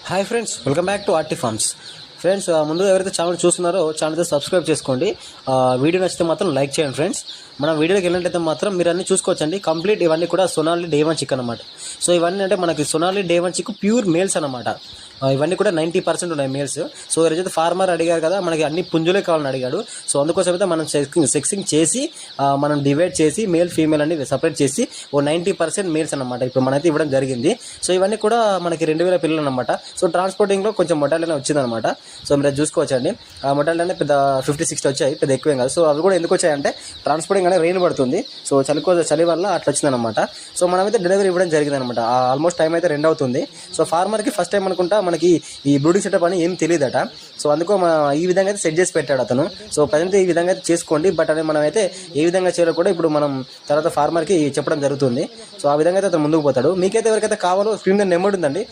Hi friends, welcome back to arty forms. Friends, ముందుగా ఎవరైతే channel చూస్తున్నారో ఛానల్ సబ్స్క్రైబ్ చేసుకోండి. వీడియో నచ్చితే మాత్రం లైక్ చేయండి ఫ్రెండ్స్. మనం వీడియోకి వెళ్ళినట్టయితే మాత్రం మీరు అన్ని చూసుకోవచ్చండి. కంప్లీట్ ఇవన్నీ కూడా సొనాలి డే 1 చిక్ అనమాట. సో ఇవన్నీ అంటే మనకి సొనాలి డే 1 చిక్ ప్యూర్ మేల్స్ అనమాట. ఇవన్నీ కూడా 90% ఉన్నాయి మేల్స్. సో ఈరోజైతే ఫార్మర్ అడిగారు కదా, మనకి అన్ని పుంజులే కావాలని అడిగాడు. సో అందుకోసం అయితే మనం సెక్సింగ్ చేసి మనం డివైడ్ చేసి మేల్ ఫీమేల్ అని సపరేట్ చేసి 90% మేల్స్ అనమాట ఇప్పుడు మనైతే ఇవ్వడం జరిగింది. సో ఇవన్నీ కూడా మనకి 2000 పిల్లలు అనమాట. సో ట్రాన్స్పోర్టింగ్లో కొంచెం మొటాలిటీ వచ్చిందనమాట. సో మీరు చూసుకోవచ్చండి. ఆ మొటాలిటీ అంటే పెద్ద 50-60 వచ్చాయి, పెద్ద ఎక్కువేం కాదు. సో అవి కూడా ఎందుకు వచ్చాయంటే ట్రాన్స్పోర్టింగ్ అనేది రెయిన్ పడుతుంది. సో చలి వల్ల అట్లా వచ్చిందనమాట. సో మనమైతే డెలివరీ ఇవ్వడం జరిగింది అనమాట. ఆల్మోస్ట్ టైం అయితే 2 అవుతుంది. సో ఫార్మర్కి ఫస్ట్ టైం అనుకుంటా మనకి ఈ బ్రూడింగ్ సెటప్ అని ఏం తెలియదట. సో అందుకో ఈ విధంగా అయితే సెట్ చేసి పెట్టాడు అతను. సో ప్రజెంట్ ఈ విధంగా అయితే చేసుకోండి. బట్ అనేది మనం అయితే ఏ విధంగా చేయాలో కూడా ఇప్పుడు మనం తర్వాత ఫార్మర్కి చెప్పడం జరుగుతుంది. సో ఆ విధంగా అయితే అతను ముందుకు పోతాడు. మీకైతే ఎవరికైతే కావాలో స్క్రీన్ మీద నెంబర్ ఉందండి.